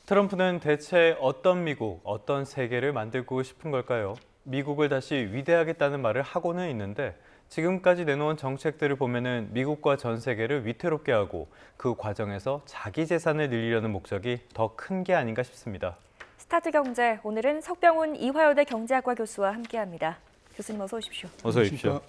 트럼프는 대체 어떤 미국, 어떤 세계를 만들고 싶은 걸까요? 미국을 다시 위대하겠다는 말을 하고는 있는데 지금까지 내놓은 정책들을 보면은 미국과 전 세계를 위태롭게 하고 그 과정에서 자기 재산을 늘리려는 목적이 더 큰 게 아닌가 싶습니다. 스타트 경제, 오늘은 석병훈 이화여대 경제학과 교수와 함께합니다. 교수님 어서 오십시오. 어서 오십시오.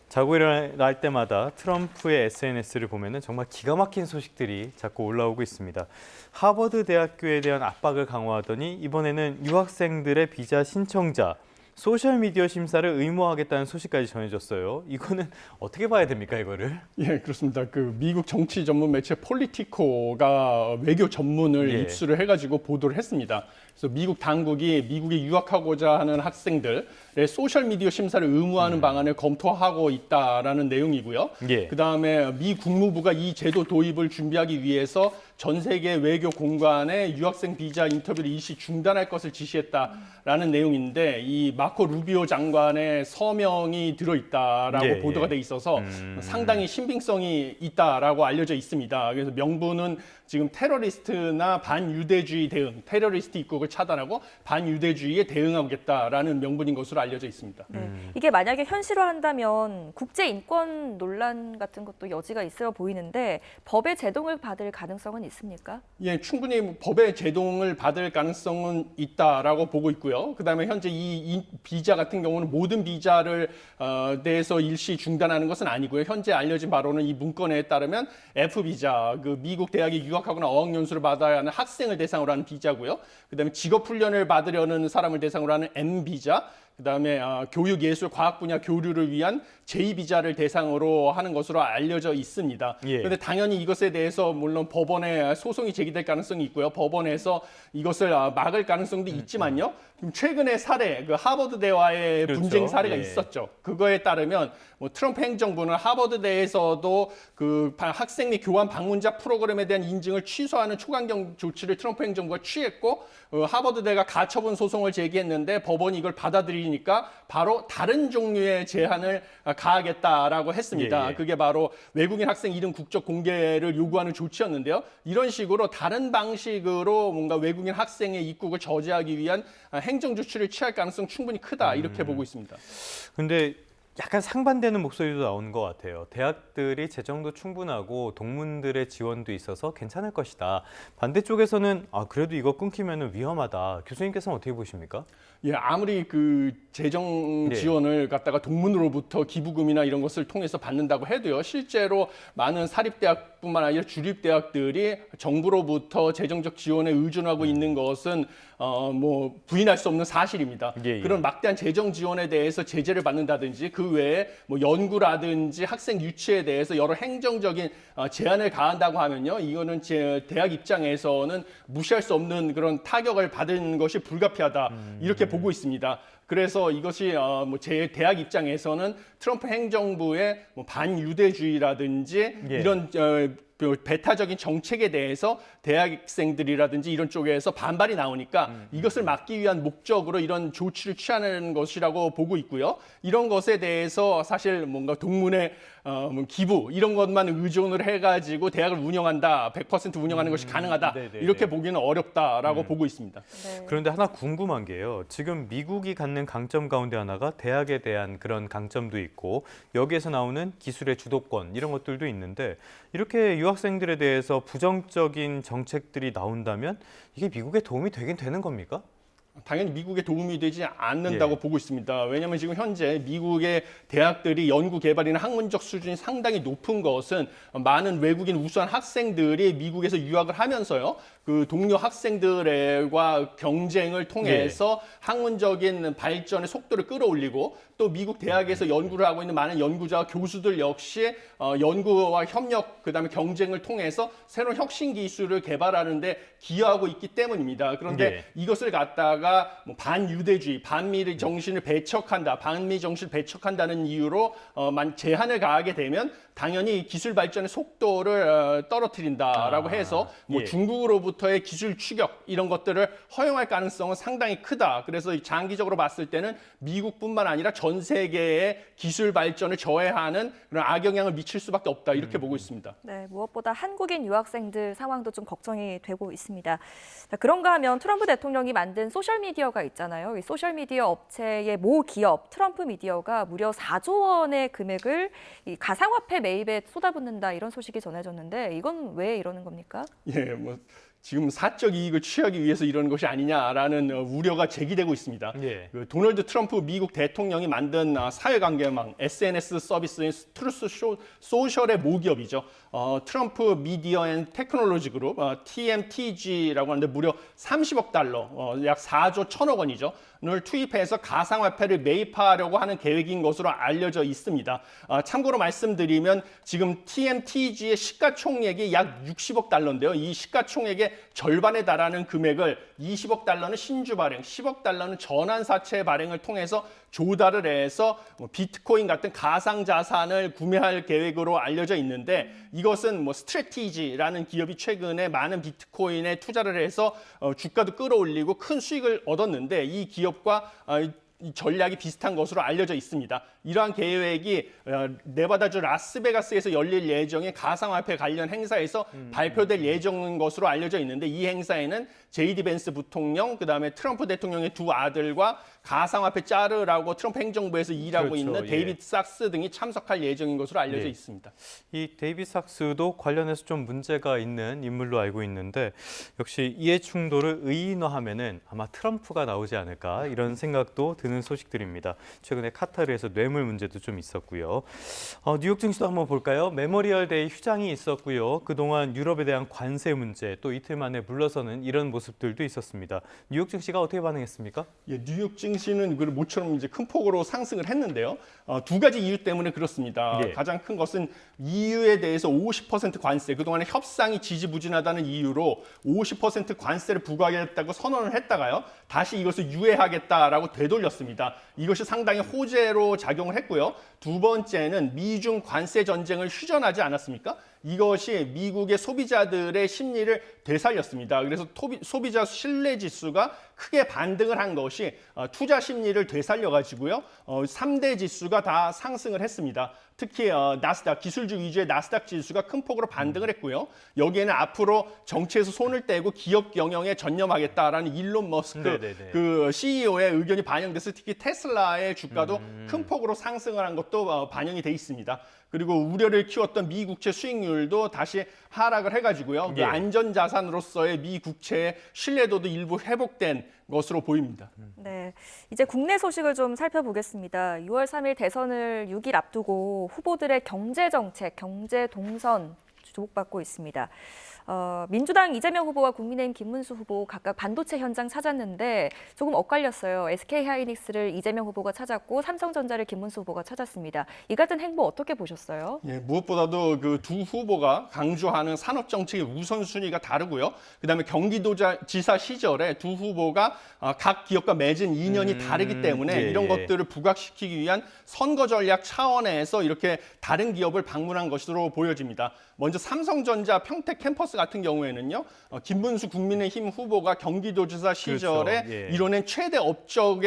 자고 일어날 때마다 트럼프의 SNS를 보면은 정말 기가 막힌 소식들이 자꾸 올라오고 있습니다. 하버드 대학교에 대한 압박을 강화하더니 이번에는 유학생들의 비자 신청자 소셜미디어 심사를 의무화하겠다는 소식까지 전해졌어요. 이거는 어떻게 봐야 됩니까, 이거를? 예, 그렇습니다. 그 미국 정치 전문 매체 폴리티코가 외교 전문을 입수를 해가지고 보도를 했습니다. 그래서 미국 당국이 미국에 유학하고자 하는 학생들의 소셜미디어 심사를 의무화하는 방안을 검토하고 있다라는 내용이고요. 예. 그다음에 미 국무부가 이 제도 도입을 준비하기 위해서 전 세계 외교 공간에 유학생 비자 인터뷰를 일시 중단할 것을 지시했다라는 내용인데 이 마코 루비오 장관의 서명이 들어있다라고 예, 보도가 예. 돼 있어서 상당히 신빙성이 있다라고 알려져 있습니다. 그래서 명분은 지금 테러리스트나 반유대주의 대응, 테러리스트 입국을 차단하고 반유대주의에 대응하겠다라는 명분인 것으로 알려져 있습니다. 네, 이게 만약에 현실화한다면 국제 인권 논란 같은 것도 여지가 있어 보이는데 법의 제동을 받을 가능성은 있습니까? 예, 충분히 법의 제동을 받을 가능성은 있다라고 보고 있고요. 그다음에 현재 이 비자 같은 경우는 모든 비자를 대해서 일시 중단하는 것은 아니고요. 현재 알려진 바로는 이 문건에 따르면 F 비자, 그 미국 대학에 유학하거나 어학연수를 받아야 하는 학생을 대상으로 하는 비자고요. 그다음에 직업 훈련을 받으려는 사람을 대상으로 하는 M 비자. 그다음에 교육, 예술, 과학 분야 교류를 위한 제2비자를 대상으로 하는 것으로 알려져 있습니다. 그런데 예. 당연히 이것에 대해서 물론 법원에 소송이 제기될 가능성이 있고요. 법원에서 이것을 막을 가능성도 있지만요. 최근의 사례, 그 하버드대와의 그렇죠. 분쟁 사례가 예. 있었죠. 그거에 따르면 뭐 트럼프 행정부는 하버드대에서도 그 학생 및 교환 방문자 프로그램에 대한 인증을 취소하는 초강경 조치를 트럼프 행정부가 취했고 하버드대가 가처분 소송을 제기했는데 법원이 이걸 받아들이니까 바로 다른 종류의 제한을 가하겠다라고 했습니다. 예, 예. 그게 바로 외국인 학생 이름 국적 공개를 요구하는 조치였는데요. 이런 식으로 다른 방식으로 뭔가 외국인 학생의 입국을 저지하기 위한 행정 조치를 취할 가능성 충분히 크다 이렇게 보고 있습니다. 근데 약간 상반되는 목소리도 나오는 것 같아요. 대학들이 재정도 충분하고 동문들의 지원도 있어서 괜찮을 것이다. 반대쪽에서는 그래도 이거 끊기면 위험하다. 교수님께서는 어떻게 보십니까? 예, 아무리 그 재정 네. 지원을 갖다가 동문으로부터 기부금이나 이런 것을 통해서 받는다고 해도요, 실제로 많은 사립대학뿐만 아니라 주립대학들이 정부로부터 재정적 지원에 의존하고 있는 것은 뭐 부인할 수 없는 사실입니다. 예, 예. 그런 막대한 재정 지원에 대해서 제재를 받는다든지 그 외에 뭐 연구라든지 학생 유치에 대해서 여러 행정적인 제한을 가한다고 하면요, 이거는 제 대학 입장에서는 무시할 수 없는 그런 타격을 받은 것이 불가피하다 이렇게 보고 있습니다. 그래서 이것이 뭐 제 대학 입장에서는 트럼프 행정부의 뭐 반유대주의라든지 예. 이런 배타적인 정책에 대해서 대학생들이라든지 이런 쪽에서 반발이 나오니까 이것을 막기 위한 목적으로 이런 조치를 취하는 것이라고 보고 있고요. 이런 것에 대해서 사실 뭔가 동문의 뭐 기부 이런 것만 의존을 해가지고 대학을 운영한다, 100% 운영하는 것이 가능하다 네네네. 이렇게 보기는 어렵다라고 보고 있습니다. 네. 그런데 하나 궁금한 게요. 지금 미국이 갖는 강점 가운데 하나가 대학에 대한 그런 강점도 있고 여기에서 나오는 기술의 주도권 이런 것들도 있는데 이렇게 유학생들에 대해서 부정적인 정책들이 나온다면 이게 미국에 도움이 되긴 되는 겁니까? 당연히 미국에 도움이 되지 않는다고 예. 보고 있습니다. 왜냐하면 지금 현재 미국의 대학들이 연구 개발이나 학문적 수준이 상당히 높은 것은 많은 외국인 우수한 학생들이 미국에서 유학을 하면서요. 그 동료 학생들과 경쟁을 통해서 학문적인 발전의 속도를 끌어올리고 또 미국 대학에서 연구를 하고 있는 많은 연구자와 교수들 역시 연구와 협력, 그다음에 경쟁을 통해서 새로운 혁신 기술을 개발하는 데 기여하고 있기 때문입니다. 그런데 네. 이것을 갖다가 뭐 반유대주의, 반미 정신을 배척한다, 반미 정신을 배척한다는 이유로 제한을 가하게 되면 당연히 기술 발전의 속도를 떨어뜨린다라고 해서 뭐 예. 중국으로부터의 기술 추격 이런 것들을 허용할 가능성은 상당히 크다. 그래서 장기적으로 봤을 때는 미국뿐만 아니라 전 세계의 기술 발전을 저해하는 그런 악영향을 미칠 수밖에 없다. 이렇게 보고 있습니다. 네, 무엇보다 한국인 유학생들 상황도 좀 걱정이 되고 있습니다. 자, 그런가 하면 트럼프 대통령이 만든 소셜미디어가 있잖아요. 이 소셜미디어 업체의 모 기업 트럼프 미디어가 무려 4조 원의 금액을 이 가상화폐 매입에 쏟아붓는다 이런 소식이 전해졌는데 이건 왜 이러는 겁니까? 예, 뭐 지금 사적 이익을 취하기 위해서 이러는 것이 아니냐라는 우려가 제기되고 있습니다. 예. 그 도널드 트럼프 미국 대통령이 만든 사회관계망 SNS 서비스인 트루스 소셜의 모기업이죠. 트럼프 미디어 앤 테크놀로지 그룹 TMTG라고 하는데 무려 30억 달러, 약 4조 1천억 원이죠. 를 투입해서 가상화폐를 매입하려고 하는 계획인 것으로 알려져 있습니다. 참고로 말씀드리면 지금 TMTG의 시가총액이 약 60억 달러인데요. 이 시가총액의 절반에 달하는 금액을 20억 달러는 신주 발행, 10억 달러는 전환사채 발행을 통해서 조달을 해서 비트코인 같은 가상 자산을 구매할 계획으로 알려져 있는데 이것은 뭐 스트래티지라는 기업이 최근에 많은 비트코인에 투자를 해서 주가도 끌어올리고 큰 수익을 얻었는데 이 기업과 이 전략이 비슷한 것으로 알려져 있습니다. 이러한 계획이 네바다주 라스베가스에서 열릴 예정의 가상화폐 관련 행사에서 발표될 예정인 것으로 알려져 있는데 이 행사에는 제이디 벤스 부통령, 그다음에 트럼프 대통령의 두 아들과 가상화폐 짜르라고 트럼프 행정부에서 일하고 그렇죠. 있는 예. 데이비드 sak스 등이 참석할 예정인 것으로 알려져 예. 있습니다. 이 데이비드 sak스도 관련해서 좀 문제가 있는 인물로 알고 있는데 역시 이해 충돌을 의인화하면은 아마 트럼프가 나오지 않을까 이런 생각도 드는 소식들입니다. 최근에 카타르에서 뇌물 문제도 좀 있었고요. 뉴욕 증시도 한번 볼까요? 메모리얼 데이 휴장이 있었고요. 그동안 유럽에 대한 관세 문제 또 이틀 만에 물러서는 이런 모습들도 있었습니다. 뉴욕 증시가 어떻게 반응했습니까? 예, 뉴욕 증시는 모처럼 이제 큰 폭으로 상승을 했는데요. 두 가지 이유 때문에 그렇습니다. 예. 가장 큰 것은 EU에 대해서 50% 관세, 그동안에 협상이 지지부진하다는 이유로 50% 관세를 부과하겠다고 선언을 했다가요. 다시 이것을 유예하겠다라고 되돌렸습니다. 이것이 상당히 호재로 작용을 했고요. 두 번째는 미중 관세 전쟁을 휴전하지 않았습니까? 이것이 미국의 소비자들의 심리를 되살렸습니다. 그래서 소비자 신뢰 지수가 크게 반등을 한 것이 투자 심리를 되살려가지고요. 3대 지수가 다 상승을 했습니다. 특히 나스닥, 기술주 위주의 나스닥 지수가 큰 폭으로 반등을 했고요. 여기에는 앞으로 정치에서 손을 떼고 기업 경영에 전념하겠다라는 일론 머스크 네네네. 그 CEO의 의견이 반영돼서 특히 테슬라의 주가도 큰 폭으로 상승을 한 것도 반영이 돼 있습니다. 그리고 우려를 키웠던 미 국채 수익률도 다시 하락을 해가지고요. 예. 그 안전자산으로서의 미 국채의 신뢰도도 일부 회복된 것으로 보입니다. 네, 이제 국내 소식을 좀 살펴보겠습니다. 6월 3일 대선을 6일 앞두고 후보들의 경제 정책, 경제 동선 주목받고 있습니다. 민주당 이재명 후보와 국민의힘 김문수 후보 각각 반도체 현장 찾았는데 조금 엇갈렸어요. SK하이닉스를 이재명 후보가 찾았고 삼성전자를 김문수 후보가 찾았습니다. 이 같은 행보 어떻게 보셨어요? 예, 무엇보다도 그 두 후보가 강조하는 산업 정책의 우선순위가 다르고요. 그다음에 경기도지사 시절에 두 후보가 각 기업과 맺은 인연이 다르기 때문에 예, 이런 예. 것들을 부각시키기 위한 선거 전략 차원에서 이렇게 다른 기업을 방문한 것으로 보여집니다. 먼저 삼성전자 평택 캠퍼스 같은 경우에는요, 김문수 국민의힘 후보가 경기도지사 시절에 그렇죠. 예. 이뤄낸 최대 업적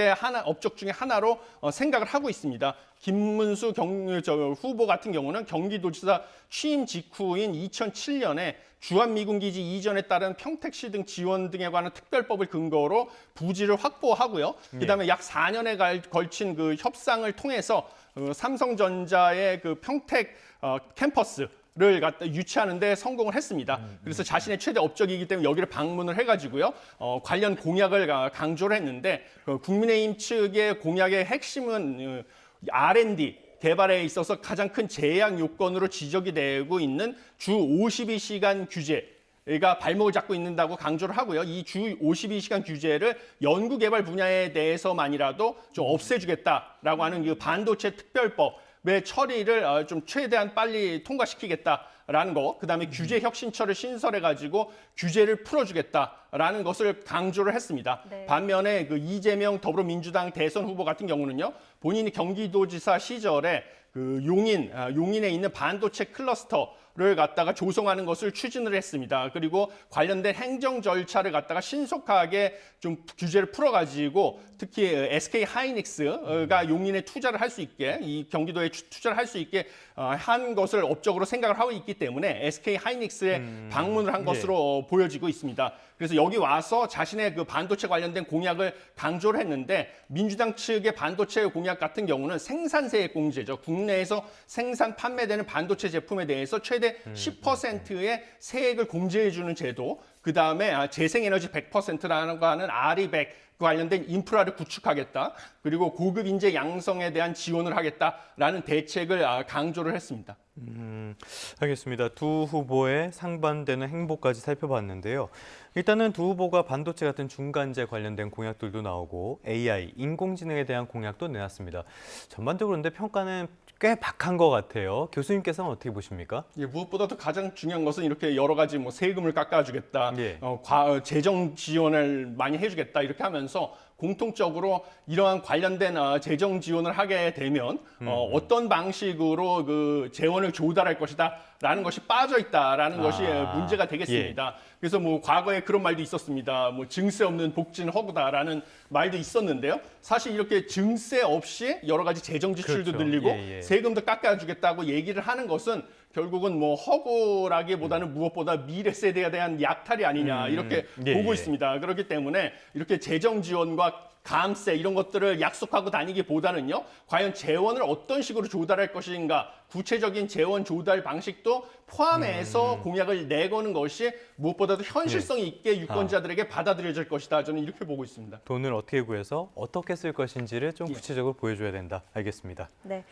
중에 하나로 생각을 하고 있습니다. 김문수 후보 같은 경우는 경기도지사 취임 직후인 2007년에 주한미군기지 이전에 따른 평택시 등 지원 등에 관한 특별법을 근거로 부지를 확보하고요. 그다음에 약 4년에 걸친 그 협상을 통해서 삼성전자의 그 평택 캠퍼스를 갖다 유치하는데 성공을 했습니다. 그래서 자신의 최대 업적이기 때문에 여기를 방문을 해가지고요. 관련 공약을 강조를 했는데 국민의힘 측의 공약의 핵심은 R&D 개발에 있어서 가장 큰 제약 요건으로 지적이 되고 있는 주 52시간 규제가 발목을 잡고 있는다고 강조를 하고요. 이 주 52시간 규제를 연구 개발 분야에 대해서만이라도 좀 없애주겠다라고 하는 그 반도체 특별법의 처리를 좀 최대한 빨리 통과시키겠다라고 주겠다라는 거, 그다음에 규제 혁신처를 신설해가지고 규제를 풀어주겠다라는 것을 강조를 했습니다. 네. 반면에 그 이재명 더불어민주당 대선 후보 같은 경우는요, 본인이 경기도지사 시절에 그 용인에 있는 반도체 클러스터를 갖다가 조성하는 것을 추진을 했습니다. 그리고 관련된 행정 절차를 갖다가 신속하게 좀 규제를 풀어가지고 특히 SK 하이닉스가 용인에 투자를 할 수 있게, 이 경기도에 투자를 할 수 있게 한 것을 업적으로 생각을 하고 있기 때문에 SK 하이닉스에 방문을 한 것으로 보여지고 있습니다. 그래서 여기 와서 자신의 그 반도체 관련된 공약을 강조를 했는데, 민주당 측의 반도체 공약 같은 경우는 생산세액 공제죠. 국내에서 생산 판매되는 반도체 제품에 대해서 최대 10%의 세액을 공제해주는 제도, 그 다음에 재생에너지 100%라는 거 하는 RE100 관련된 인프라를 구축하겠다. 그리고 고급 인재 양성에 대한 지원을 하겠다라는 대책을 강조를 했습니다. 알겠습니다. 두 후보의 상반되는 행보까지 살펴봤는데요. 일단은 두 후보가 반도체 같은 중간재 관련된 공약들도 나오고 AI, 인공지능에 대한 공약도 내놨습니다. 전반적으로 근데 평가는 꽤 박한 것 같아요. 교수님께서는 어떻게 보십니까? 예, 무엇보다도 가장 중요한 것은 이렇게 여러 가지 뭐 세금을 깎아주겠다, 예. 재정 지원을 많이 해주겠다 이렇게 하면서 공통적으로 이러한 관련된 재정 지원을 하게 되면 어떤 방식으로 그 재원을 조달할 것이다라는 것이 빠져 있다라는 것이 문제가 되겠습니다. 그래서 뭐 과거에 그런 말도 있었습니다. 뭐 증세 없는 복지는 허구다라는 말도 있었는데요. 사실 이렇게 증세 없이 여러 가지 재정 지출도 그렇죠. 늘리고 예. 세금도 깎아주겠다고 얘기를 하는 것은 결국은 뭐 허구라기보다는 무엇보다 미래 세대에 대한 약탈이 아니냐 이렇게 보고 있습니다. 그렇기 때문에 이렇게 재정 지원과 감세 이런 것들을 약속하고 다니기보다는요, 과연 재원을 어떤 식으로 조달할 것인가, 구체적인 재원 조달 방식도 포함해서 공약을 내거는 것이 무엇보다도 현실성 있게 유권자들에게 받아들여질 것이다. 저는 이렇게 보고 있습니다. 돈을 어떻게 구해서 어떻게 쓸 것인지를 좀 구체적으로 보여줘야 된다. 알겠습니다. 네.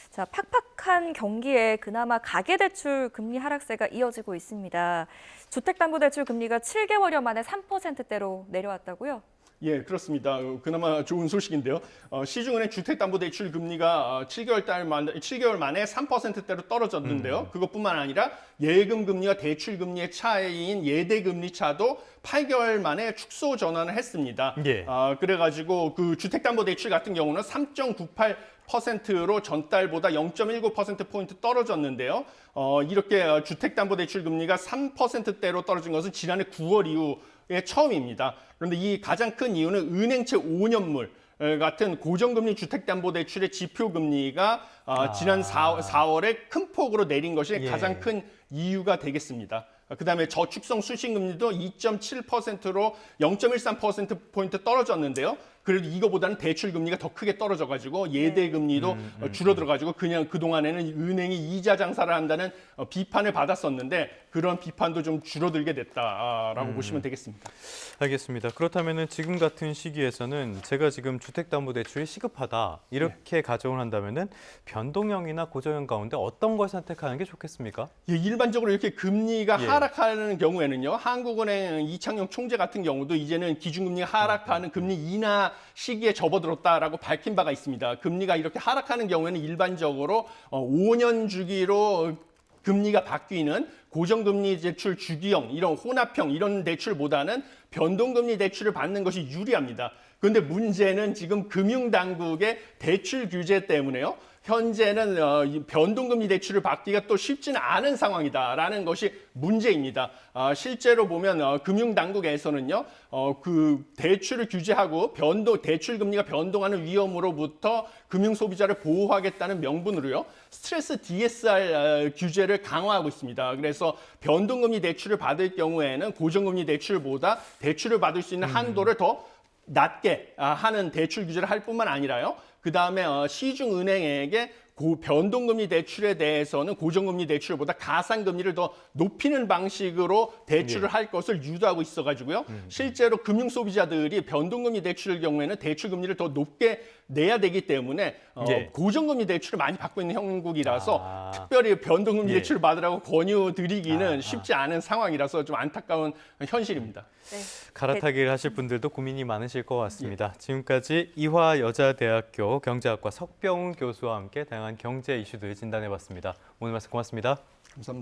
자, 팍팍한 경기에 그나마 가계대출 금리 하락세가 이어지고 있습니다. 주택담보대출 금리가 7개월여 만에 3%대로 내려왔다고요? 예, 그렇습니다. 그나마 좋은 소식인데요. 시중은행 주택담보대출 금리가 7개월 만에 3%대로 떨어졌는데요. 그것뿐만 아니라 예금 금리와 대출 금리의 차이인 예대 금리 차도 8개월 만에 축소 전환을 했습니다. 예. 그래가지고 그 주택담보대출 같은 경우는 3.98%로 전달보다 0.19%포인트 떨어졌는데요. 이렇게 주택담보대출 금리가 3%대로 떨어진 것은 지난해 9월 이후에 처음입니다. 그런데 이 가장 큰 이유는 은행채 5년물 같은 고정금리 주택담보대출의 지표금리가 지난 4월에 큰 폭으로 내린 것이 가장 큰 이유가 되겠습니다. 그다음에 저축성 수신금리도 2.7%로 0.13%포인트 떨어졌는데요. 그래도 이거보다는 대출 금리가 더 크게 떨어져가지고 예대 금리도 줄어들어가지고 그냥 그동안에는 은행이 이자 장사를 한다는 비판을 받았었는데 그런 비판도 좀 줄어들게 됐다라고 보시면 되겠습니다. 알겠습니다. 그렇다면 지금 같은 시기에서는 제가 지금 주택담보대출이 시급하다 이렇게 가정을 한다면 변동형이나 고정형 가운데 어떤 걸 선택하는 게 좋겠습니까? 예, 일반적으로 이렇게 금리가 하락하는 경우에는요, 한국은행 이창용 총재 같은 경우도 이제는 기준금리가 하락하는 금리 인하 시기에 접어들었다라고 밝힌 바가 있습니다. 금리가 이렇게 하락하는 경우에는 일반적으로 5년 주기로 금리가 바뀌는 고정금리 대출 주기형, 이런 혼합형 이런 대출보다는 변동금리 대출을 받는 것이 유리합니다. 그런데 문제는 지금 금융당국의 대출 규제 때문에요. 현재는 변동금리 대출을 받기가 또 쉽지는 않은 상황이다라는 것이 문제입니다. 실제로 보면 금융당국에서는요, 그 대출을 규제하고 대출 금리가 변동하는 위험으로부터 금융 소비자를 보호하겠다는 명분으로요, 스트레스 DSR 규제를 강화하고 있습니다. 그래서 변동금리 대출을 받을 경우에는 고정금리 대출보다 대출을 받을 수 있는 한도를 더 낮게 하는 대출 규제를 할 뿐만 아니라요. 그 다음에 시중은행에게 변동금리 대출에 대해서는 고정금리 대출보다 가산금리를 더 높이는 방식으로 대출을 할 것을 유도하고 있어가지고요. 실제로 금융소비자들이 변동금리 대출의 경우에는 대출금리를 더 높게 내야 되기 때문에 고정금리 대출을 많이 받고 있는 형국이라서 특별히 변동금리 대출을 받으라고 권유드리기는 쉽지 않은 상황이라서 좀 안타까운 현실입니다. 네. 갈아타기를 하실 분들도 고민이 많으실 것 같습니다. 지금까지 이화여자대학교 경제학과 석병훈 교수와 함께 다양한 경제 이슈들 진단해봤습니다. 오늘 말씀 고맙습니다. 감사합니다.